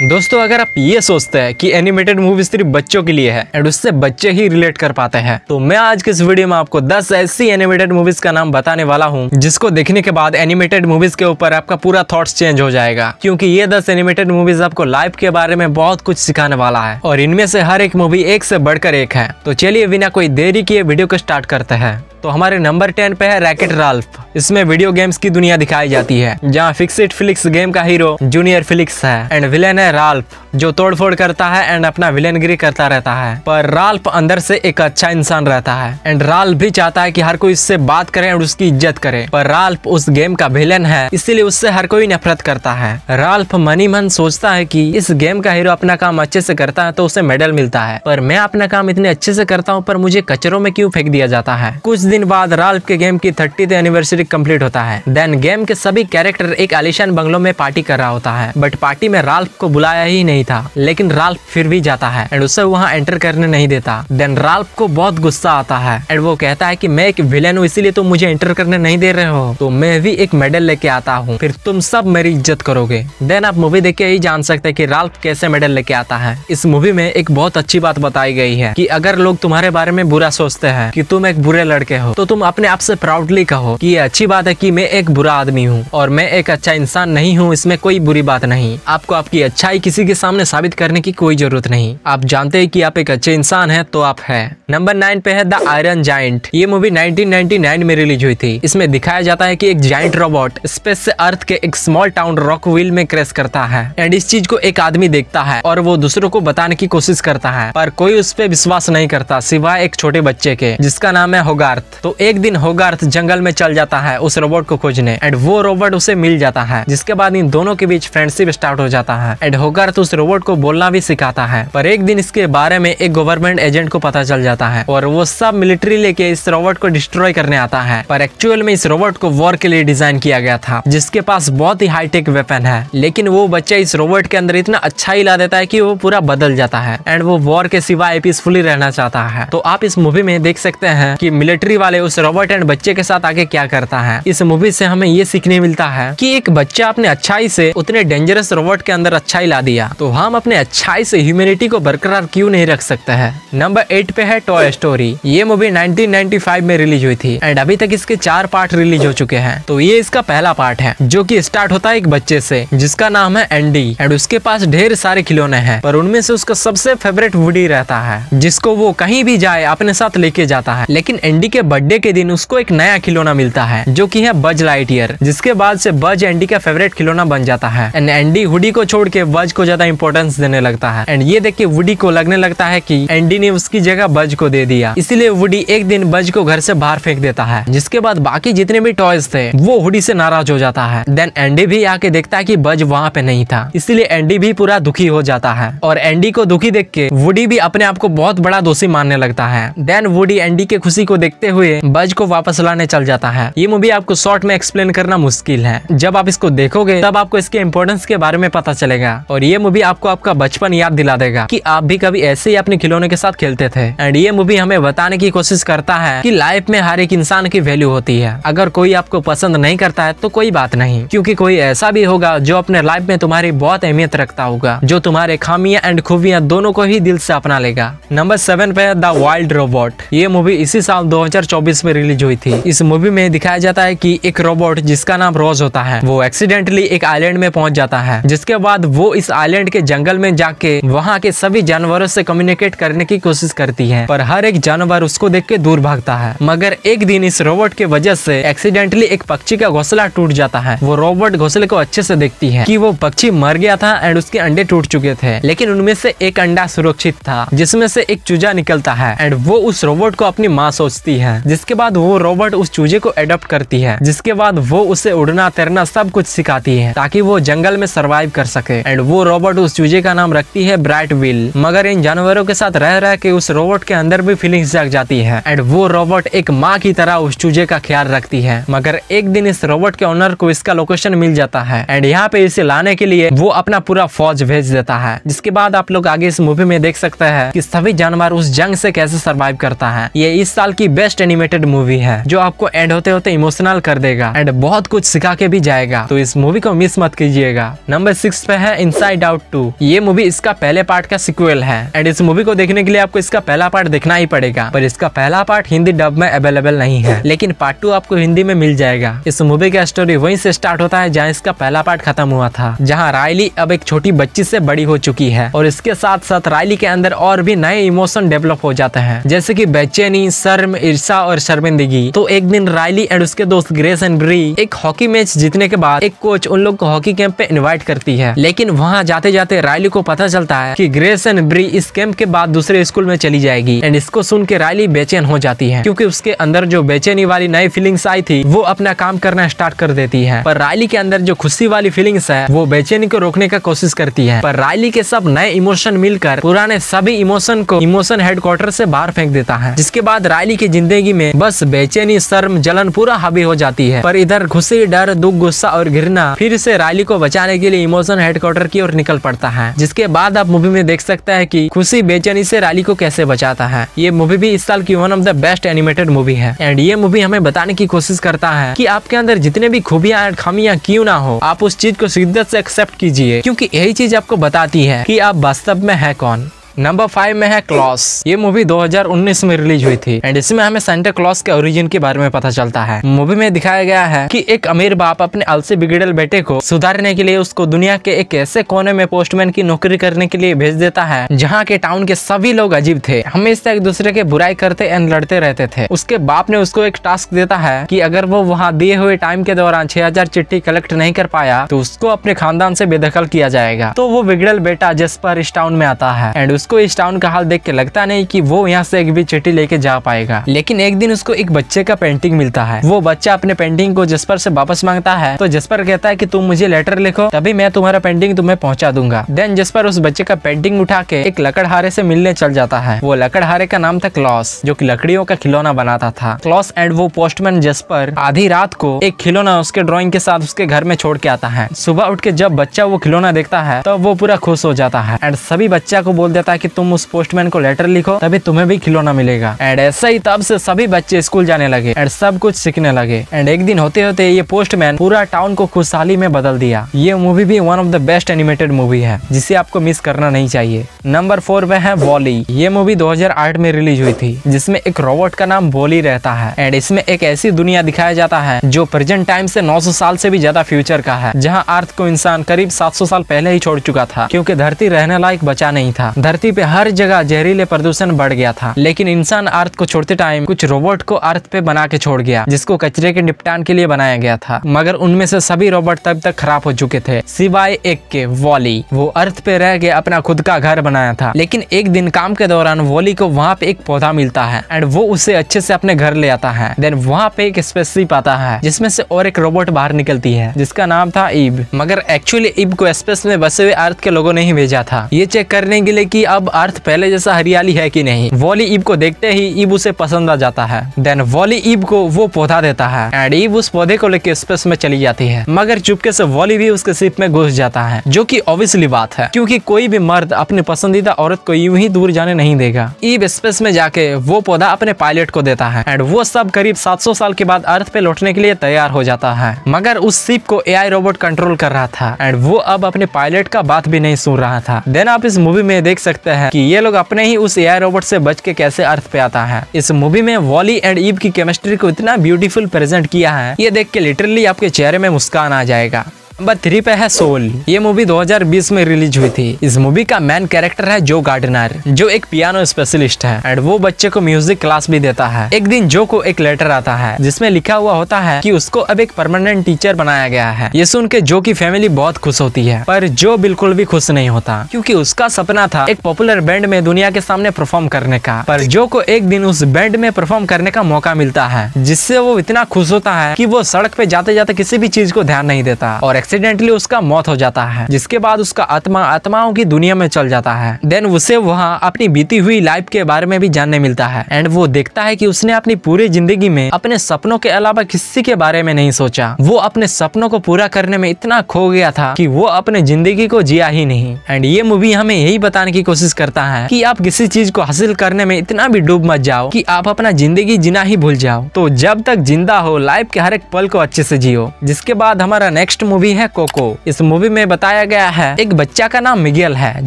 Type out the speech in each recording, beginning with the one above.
दोस्तों अगर आप ये सोचते हैं कि एनिमेटेड मूवी सिर्फ बच्चों के लिए है एंड उससे बच्चे ही रिलेट कर पाते हैं, तो मैं आज के इस वीडियो में आपको 10 ऐसी एनिमेटेड मूवीज का नाम बताने वाला हूं जिसको देखने के बाद एनिमेटेड मूवीज के ऊपर आपका पूरा थॉट्स चेंज हो जाएगा। क्योंकि ये 10 एनिमेटेड मूवीज आपको लाइफ के बारे में बहुत कुछ सिखाने वाला है और इनमें से हर एक मूवी एक से बढ़कर एक है। तो चलिए बिना कोई देरी किए वीडियो को स्टार्ट करते हैं। तो हमारे नंबर 10 पे है रैकेट राल्फ। इसमें वीडियो गेम्स की दुनिया दिखाई जाती है जहाँ फिक्सिट फिलिक्स गेम का हीरो जूनियर फिलिक्स है एंड विलेन है राल्फ जो तोड़फोड़ करता है एंड अपना विलेनगिरी करता रहता है। पर राल्फ अंदर से एक अच्छा इंसान रहता है एंड राल्फ भी चाहता है कि हर कोई उससे बात करे और उसकी इज्जत करे। पर राल्फ उस गेम का विलेन है इसीलिए उससे हर कोई नफरत करता है। राल्फ मनी मन सोचता है कि इस गेम का हीरो अपना काम अच्छे से करता है तो उसे मेडल मिलता है, पर मैं अपना काम इतने अच्छे से करता हूँ पर मुझे कचरों में क्यों फेंक दिया जाता है। कुछ दिन बाद राल्फ के गेम की 30th एनिवर्सरी कंप्लीट होता है। देन गेम के सभी कैरेक्टर एक आलीशान बंगलों में पार्टी कर रहा होता है, बट पार्टी में राल्फ को बुलाया ही नहीं था। लेकिन राल्फ फिर भी जाता है एंड उसे वहाँ एंटर करने नहीं देता। देन राल्फ को बहुत गुस्सा आता है एंड वो कहता है कि मैं एक विलेन हूँ इसीलिए तुम मुझे एंटर करने नहीं दे रहे हो, तो मैं भी एक मेडल लेके आता हूँ, फिर तुम सब मेरी इज्जत करोगे। देन आप मूवी देख के ही जान सकते हैं कि राल्फ कैसे मेडल लेके आता है। इस मूवी में एक बहुत अच्छी बात बताई गई है कि अगर लोग तुम्हारे बारे में बुरा सोचते हैं कि तुम एक बुरे लड़के हो तो तुम अपने आप से प्राउडली कहो कि ये अच्छी बात है कि मैं एक बुरा आदमी हूँ और मैं एक अच्छा इंसान नहीं हूँ, इसमें कोई बुरी बात नहीं। आपको आपकी अच्छाई किसी के सामने साबित करने की कोई जरूरत नहीं। आप जानते हैं कि आप एक अच्छे इंसान हैं तो आप हैं। नंबर 9 पे है द आयरन जायंट। ये मूवी 1999 में रिलीज हुई थी। इसमें दिखाया जाता है कि एक जायंट रोबोट स्पेस से अर्थ के एक स्मॉल टाउन रॉकविल में क्रैश करता है एंड इस चीज को एक आदमी देखता है और वो दूसरों को बताने की कोशिश करता है, पर कोई उस पर विश्वास नहीं करता सिवाय एक छोटे बच्चे के जिसका नाम है होगार्थ। तो एक दिन होगार्थ जंगल में चल जाता है उस रोबोट को खोजने एंड वो रोबोट उसे मिल जाता है, जिसके बाद इन दोनों के बीच फ्रेंडशिप स्टार्ट हो जाता है एंड होगार्थ उस रोबोट को बोलना भी सिखाता है। पर एक दिन इसके बारे में एक गवर्नमेंट एजेंट को पता चल जाता है और वो सब मिलिट्री लेके इस रोबोट को डिस्ट्रॉय करने आता है। पर एक्चुअल में इस रोबोट को वॉर के लिए डिजाइन किया गया था जिसके पास बहुत ही हाईटेक वेपन है, लेकिन वो बच्चा इस रोबोट के अंदर इतना अच्छा ही ला देता है कि वो पूरा बदल जाता है एंड वो वॉर के सिवाय पीसफुली रहना चाहता है। तो आप इस मूवी में देख सकते हैं कि मिलिट्री वाले उस रोबोट एंड बच्चे के साथ आगे क्या करता है। इस मूवी से हमें ये सीखने मिलता है कि एक बच्चा अपने अच्छाई से उतने डेंजरस रोबोट के अंदर अच्छाई ला दिया, तो हम अपने अच्छाई से ह्यूमैनिटी को बरकरार क्यों नहीं रख सकते हैं। नंबर 8 पे है टॉय स्टोरी। ये मूवी 1995 में रिलीज हुई थी एंड अभी तक इसके 4 पार्ट रिलीज हो चुके हैं। तो ये इसका पहला पार्ट है जो कि स्टार्ट होता है एक बच्चे से जिसका नाम है एंडी एंड उसके पास ढेर सारे खिलौने हैं, पर उनमें से उसका सबसे फेवरेट वुडी रहता है जिसको वो कहीं भी जाए अपने साथ लेके जाता है। लेकिन एंडी के बर्थडे के दिन उसको एक नया खिलौना मिलता है जो कि है बज लाइटईयर, जिसके बाद से बज एंडी का फेवरेट खिलौना बन जाता है एंड एंडी वुडी को छोड़ के बज को ज्यादा इंपॉर्टेंस देने लगता है एंड ये देख के वुडी को लगने लगता है कि एंडी ने उसकी जगह बज को दे दिया, इसीलिए वुडी एक दिन बज को घर से बाहर फेंक देता है, जिसके बाद बाकी जितने भी टॉयज थे वो वुडी से नाराज हो जाता है। देन एंडी भी आके देखता है कि बज वहाँ पे नहीं था, इसीलिए एंडी भी पूरा दुखी हो जाता है और एंडी को दुखी देख के वुडी भी अपने आप को बहुत बड़ा दोषी मानने लगता है। देन वुडी एंडी के खुशी को देखते हुए बज को वापस लाने चल जाता है। ये मूवी आपको शॉर्ट में एक्सप्लेन करना मुश्किल है, जब आप इसको देखोगे तब आपको इसके इम्पोर्टेंस के बारे में पता चलेगा और ये मूवी आपको आपका बचपन याद दिला देगा कि आप भी कभी ऐसे ही अपने खिलौने के साथ खेलते थे। एंड ये मूवी हमें बताने की कोशिश करता है कि लाइफ में हर एक इंसान की वैल्यू होती है। अगर कोई आपको पसंद नहीं करता है तो कोई बात नहीं, क्योंकि कोई ऐसा भी होगा जो अपने लाइफ में तुम्हारी बहुत अहमियत रखता होगा, जो तुम्हारे खामियां एंड खूबियां दोनों को ही दिल से अपना लेगा। नंबर 7 पे है द वाइल्ड रोबोट। ये मूवी इसी साल 2024 में रिलीज हुई थी। इस मूवी में दिखाया जाता है कि एक रोबोट जिसका नाम रोज होता है वो एक्सीडेंटली एक आइलैंड में पहुंच जाता है, जिसके बाद वो इस आइलैंड के जंगल में जाके वहाँ के सभी जानवरों से कम्युनिकेट करने की कोशिश करती है, पर हर एक जानवर उसको देख के दूर भागता है। मगर एक दिन इस रोबोट के वजह से एक्सीडेंटली एक पक्षी का घोंसला टूट जाता है। वो रोबोट घोंसले को अच्छे से देखती है कि वो पक्षी मर गया था एंड उसके अंडे टूट चुके थे, लेकिन उनमें से एक अंडा सुरक्षित था जिसमें से एक चूजा निकलता है एंड वो उस रोबोट को अपनी माँ सोचती है, जिसके बाद वो रोबोट उस चूजे को एडॉप्ट करती है, जिसके बाद वो उसे उड़ना तैरना सब कुछ सिखाती है ताकि वो जंगल में सरवाइव कर सके एंड वो रोबोट उस चूजे का नाम रखती है ब्राइट विल। मगर इन जानवरों के साथ रह रह के उस रोबोट के अंदर भी फीलिंग्स जाग जाती है एंड वो रोबोट एक माँ की तरह उस चूजे का ख्याल रखती है। मगर एक दिन इस रोबोट के ओनर को इसका लोकेशन मिल जाता है एंड यहाँ पे इसे लाने के लिए वो अपना पूरा फौज भेज देता है, जिसके बाद आप लोग आगे इस मूवी में देख सकते हैं कि सभी जानवर उस जंग से कैसे सरवाइव करता है। ये इस साल की बेस्ट एनिमेटेड मूवी है जो आपको एंड होते होते इमोशनल कर देगा एंड बहुत कुछ सिखा के भी जाएगा, तो इस मूवी को मिस मत कीजिएगा। नंबर 6 पे है इनसाइड आउट 2। ये मूवी इसका पहले पार्ट का सिक्वल है एंड इस मूवी को देखने के लिए आपको इसका पहला पार्ट देखना ही पड़ेगा, पर इसका पहला पार्ट हिंदी डब में अवेलेबल नहीं है, लेकिन पार्ट 2 आपको हिंदी में मिल जाएगा। इस मूवी का स्टोरी वहीं से स्टार्ट होता है जहाँ इसका पहला पार्ट खत्म हुआ था, जहाँ रायली अब एक छोटी बच्ची से बड़ी हो चुकी है और इसके साथ साथ रायली के अंदर और भी नए इमोशन डेवलप हो जाते हैं, जैसे कि बेचैनी, शर्म, ईर्ष्या और शर्मिंदगी। तो एक दिन रायली एंड उसके दोस्त ग्रेस एंड ब्री एक हॉकी मैच जीतने के बाद एक कोच उन लोग को हॉकी कैंप पे इनवाइट करती है, लेकिन वहाँ जाते जाते रायली को पता चलता है कि ग्रेस एंड ब्री इस कैंप के बाद दूसरे स्कूल में चली जाएगी एंड इसको सुन के रायली बेचैन हो जाती है, क्योंकि उसके अंदर जो बेचैनी वाली नई फीलिंग्स आई थी वो अपना काम करना स्टार्ट कर देती है। पर रायली के अंदर जो खुशी वाली फीलिंग्स है वो बेचैनी को रोकने का कोशिश करती है, पर रायली के सब नए इमोशन मिलकर पुराने सभी इमोशन को इमोशन हेडक्वार्टर से बाहर फेंक देता है, जिसके बाद रायली की जिंदगी में बस बेचैनी, शर्म, जलन पूरा हावी हो जाती है। पर इधर खुशी, डर, दुख, गुस्सा और घृणा फिर से रायली को बचाने के लिए इमोशन हेडक्वार्टर की ओर निकल पड़ता है, जिसके बाद आप मूवी में देख सकते हैं कि खुशी बेचैनी से रायली को कैसे बचाता है। ये मूवी भी इस साल की one of the best animated movie है एंड ये मूवी हमें बताने की कोशिश करता है कि आपके अंदर जितने भी खूबियां और खामियां क्यों ना हो, आप उस चीज को शिद्दत से एक्सेप्ट कीजिए, क्योंकि यही चीज आपको बताती है कि आप वास्तव में है कौन। नंबर 5 में है क्लॉस। ये मूवी 2019 में रिलीज हुई थी एंड इसमें हमें सेंटा क्लॉस के ओरिजिन के बारे में पता चलता है। मूवी में दिखाया गया है कि एक अमीर बाप अपने आलसी बिगड़ल बेटे को सुधारने के लिए उसको दुनिया के एक ऐसे कोने में पोस्टमैन की नौकरी करने के लिए भेज देता है जहाँ के टाउन के सभी लोग अजीब थे, हमेशा एक दूसरे के बुराई करते एंड लड़ते रहते थे। उसके बाप ने उसको एक टास्क देता है कि अगर वो वहाँ दिए हुए टाइम के दौरान 6000 चिट्ठी कलेक्ट नहीं कर पाया तो उसको अपने खानदान से बेदखल किया जाएगा। तो वो बिगड़ल बेटा जेस्पर इस टाउन में आता है एंड उसको इस टाउन का हाल देख के लगता नहीं कि वो यहाँ से एक भी चिट्ठी लेके जा पाएगा, लेकिन एक दिन उसको एक बच्चे का पेंटिंग मिलता है। वो बच्चा अपने पेंटिंग को जेस्पर से वापस मांगता है, तो जेस्पर कहता है कि तुम मुझे लेटर लिखो तभी मैं तुम्हारा पेंटिंग तुम्हें पहुंचा दूंगा। देन जेस्पर उस बच्चे का पेंटिंग उठा के एक लकड़हारे से मिलने चल जाता है। वो लकड़हारे का नाम था क्लॉस, जो कि लकड़ियों का खिलौना बनाता था। क्लॉस एंड वो पोस्टमैन जेस्पर आधी रात को एक खिलौना उसके ड्राइंग के साथ उसके घर में छोड़ के आता है। सुबह उठ के जब बच्चा वो खिलौना देखता है तो वो पूरा खुश हो जाता है एंड सभी बच्चा को बोल देता है कि तुम उस पोस्टमैन को लेटर लिखो तभी तुम्हें भी खिलौना मिलेगा। एंड ऐसा ही तब से सभी बच्चे स्कूल जाने लगे एंड सब कुछ सीखने लगे एंड एक दिन होते होते ये पोस्टमैन पूरा टाउन को खुशहाली में बदल दिया। ये मूवी भी one of the best animated movie है जिसे आपको मिस करना नहीं चाहिए। नंबर 4 पे है वॉली। ये मूवी 2008 में रिलीज हुई थी, जिसमें एक रोबोट का नाम वॉली रहता है एंड इसमें एक ऐसी दुनिया दिखाया जाता है जो प्रेजेंट टाइम से 900 साल से भी ज्यादा फ्यूचर का है, जहाँ अर्थ को इंसान करीब 700 साल पहले ही छोड़ चुका था, क्योंकि धरती रहने लायक बचा नहीं था। धरती पे हर जगह जहरीले प्रदूषण बढ़ गया था, लेकिन इंसान अर्थ को छोड़ते टाइम कुछ रोबोट को अर्थ पे बना के छोड़ गया, जिसको कचरे के निपटान के लिए बनाया गया था। मगर उनमें से सभी रोबोट तब तक खराब हो चुके थे सिवाय एक के, वॉली। वो अर्थ पे रह के अपना खुद का घर बनाया था, लेकिन एक दिन काम के दौरान वॉली को वहाँ पे एक पौधा मिलता है एंड वो उसे अच्छे से अपने घर ले आता है। देन वहाँ पे एक स्पेसशिप आता है जिसमें से और एक रोबोट बाहर निकलती है जिसका नाम था ईब। मगर एक्चुअली ईब को स्पेस में बसे हुए अर्थ के लोगों ने ही भेजा था, ये चेक करने के लिए कि अब अर्थ पहले जैसा हरियाली है कि नहीं। वॉली ईब को देखते ही ईब उसे पसंद आ जाता है। देन वॉली ईब को वो पौधा देता है एंड ईब उस पौधे को लेकर स्पेस में चली जाती है, मगर चुपके से वॉली भी उसके शिप में घुस जाता है, जो कि ऑब्वियसली बात है क्योंकि कोई भी मर्द अपनी पसंदीदा औरत को यूं ही दूर जाने नहीं देगा। ईब स्पेस में जाके वो पौधा अपने पायलट को देता है एंड वो सब करीब 700 साल के बाद अर्थ पे लौटने के लिए तैयार हो जाता है, मगर उस शिप को एआई रोबोट कंट्रोल कर रहा था एंड वो अब अपने पायलट का बात भी नहीं सुन रहा था। देन आप इस मूवी में देख सकते हैं कि ये लोग अपने ही उस एआई रोबोट से बच के कैसे अर्थ पे आता है। इस मूवी में वॉली एंड ईब की केमिस्ट्री को इतना ब्यूटीफुल प्रेजेंट किया है, ये देख के लिटरली आपके चेहरे में मुस्कान आ जाएगा। नंबर 3 पे है सोल। ये मूवी 2020 में रिलीज हुई थी। इस मूवी का मेन कैरेक्टर है जो गार्डनर, जो एक पियानो स्पेशलिस्ट है एंड वो बच्चे को म्यूजिक क्लास भी देता है। एक दिन जो को एक लेटर आता है जिसमें लिखा हुआ होता है कि उसको अब एक परमानेंट टीचर बनाया गया है। ये सुन के जो की फैमिली बहुत खुश होती है, पर जो बिल्कुल भी खुश नहीं होता क्योंकि उसका सपना था एक पॉपुलर बैंड में दुनिया के सामने परफॉर्म करने का। पर जो को एक दिन उस बैंड में परफॉर्म करने का मौका मिलता है, जिससे वो इतना खुश होता है कि वो सड़क पे जाते जाते किसी भी चीज को ध्यान नहीं देता और एक्सीडेंटली उसका मौत हो जाता है, जिसके बाद उसका आत्मा आत्माओं की दुनिया में चल जाता है। देन उसे वहाँ अपनी बीती हुई लाइफ के बारे में भी जानने मिलता है एंड वो देखता है कि उसने अपनी पूरी जिंदगी में अपने सपनों के अलावा किसी के बारे में नहीं सोचा। वो अपने सपनों को पूरा करने में इतना खो गया था कि वो अपने जिंदगी को जिया ही नहीं। एंड ये मूवी हमें यही बताने की कोशिश करता है कि आप किसी चीज को हासिल करने में इतना भी डूब मत जाओ कि आप अपना जिंदगी जीना ही भूल जाओ। तो जब तक जिंदा हो लाइफ के हर एक पल को अच्छे से जियो। जिसके बाद हमारा नेक्स्ट मूवी है कोको। इस मूवी में बताया गया है एक बच्चा का नाम मिगेल है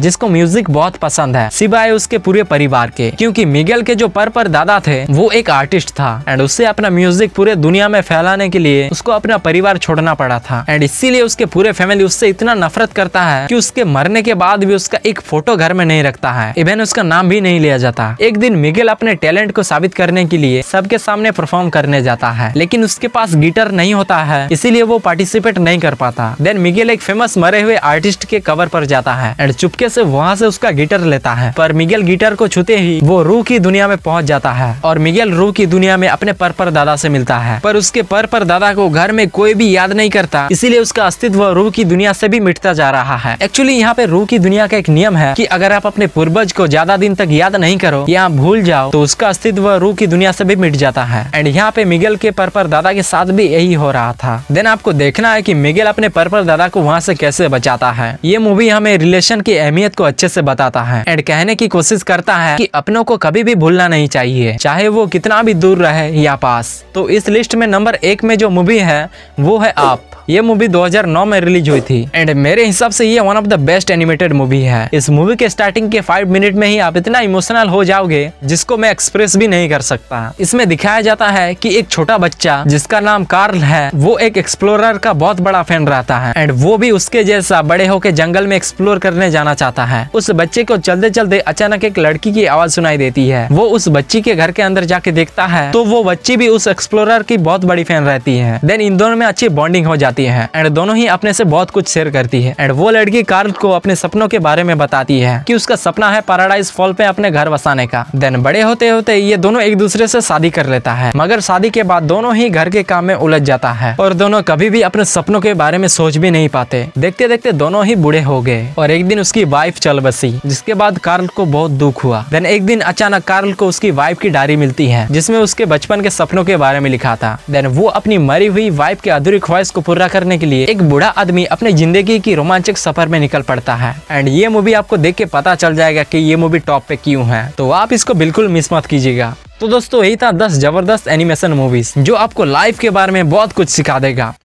जिसको म्यूजिक बहुत पसंद है सिवाय उसके पूरे परिवार के, क्योंकि मिगेल के जो पर दादा थे वो एक आर्टिस्ट था एंड उससे अपना म्यूजिक पूरे दुनिया में फैलाने के लिए उसको अपना परिवार छोड़ना पड़ा था। एंड इसीलिए उसके पूरे फैमिली उससे इतना नफरत करता है कि उसके मरने के बाद भी उसका एक फोटो घर में नहीं रखता है, इवन उसका नाम भी नहीं लिया जाता। एक दिन मिगेल अपने टैलेंट को साबित करने के लिए सबके सामने परफॉर्म करने जाता है, लेकिन उसके पास गिटार नहीं होता है, इसीलिए वो पार्टिसिपेट नहीं कर पाता। देन मिगेल एक फेमस मरे हुए आर्टिस्ट के कवर पर जाता है एंड चुपके से वहाँ से उसका गिटार लेता है, पर मिगेल गिटार को छूते ही वो रूह की दुनिया में पहुंच जाता है और मिगेल रूह की दुनिया में अपने पर दादा से मिलता है। पर उसके पर दादा को घर में कोई भी याद नहीं करता, इसीलिए उसका अस्तित्व रूह की दुनिया से भी मिटता जा रहा है। एक्चुअली यहाँ पे रूह की दुनिया का एक नियम है कि अगर आप अपने पूर्वज को ज्यादा दिन तक याद नहीं करो या भूल जाओ तो उसका अस्तित्व रूह की दुनिया से भी मिट जाता है। एंड यहाँ पे मिगेल के पर दादा के साथ भी यही हो रहा था। देन आपको देखना है कि मिगेल अपने पर दादा को वहाँ से कैसे बचाता है। ये मूवी हमें रिलेशन की अहमियत को अच्छे से बताता है एंड कहने की कोशिश करता है कि अपनों को कभी भी भूलना नहीं चाहिए, चाहे वो कितना भी दूर रहे या पास। तो इस लिस्ट में नंबर 1 में जो मूवी है वो है आप। ये मूवी 2009 में रिलीज हुई थी एंड मेरे हिसाब से ये one of the best animated movie है। इस मूवी के स्टार्टिंग के 5 मिनट में ही आप इतना इमोशनल हो जाओगे जिसको मैं एक्सप्रेस भी नहीं कर सकता। इसमें दिखाया जाता है कि एक छोटा बच्चा जिसका नाम कार्ल है वो एक एक्सप्लोरर का बहुत बड़ा फैन रहता है एंड वो भी उसके जैसा बड़े होकर जंगल में एक्सप्लोर करने जाना चाहता है। उस बच्चे को चलते चलते अचानक एक लड़की की आवाज सुनाई देती है। वो उस बच्ची के घर के अंदर जाके देखता है तो वो बच्ची भी उस एक्सप्लोरर की बहुत बड़ी फैन रहती है। देन इन दोनों में अच्छी बॉन्डिंग हो जाती है एंड दोनों ही अपने से बहुत कुछ शेयर करती है। एंड वो लड़की कार्ल को अपने सपनों के बारे में बताती है कि उसका सपना है पैराडाइज फॉल पे अपने घर बसाने का। देन बड़े होते होते ये दोनों एक दूसरे से शादी कर लेता है, मगर शादी के बाद दोनों ही घर के काम में उलझ जाता है और दोनों कभी भी अपने सपनों के बारे में सोच भी नहीं पाते। देखते देखते दोनों ही बूढ़े हो गए और एक दिन उसकी वाइफ चल बसी, जिसके बाद कार्ल को बहुत दुख हुआ। देन एक दिन अचानक कार्ल को उसकी वाइफ की डायरी मिलती है जिसमें उसके बचपन के सपनों के बारे में लिखा था। देन वो अपनी मरी हुई वाइफ के अधूरी ख्वाहिश को पूरा करने के लिए एक बूढ़ा आदमी अपने जिंदगी की रोमांचक सफर में निकल पड़ता है। एंड ये मूवी आपको देख के पता चल जाएगा कि ये मूवी टॉप पे क्यों है, तो आप इसको बिल्कुल मिस मत कीजिएगा। तो दोस्तों यही था 10 जबरदस्त एनिमेशन मूवीज जो आपको लाइफ के बारे में बहुत कुछ सिखा देगा।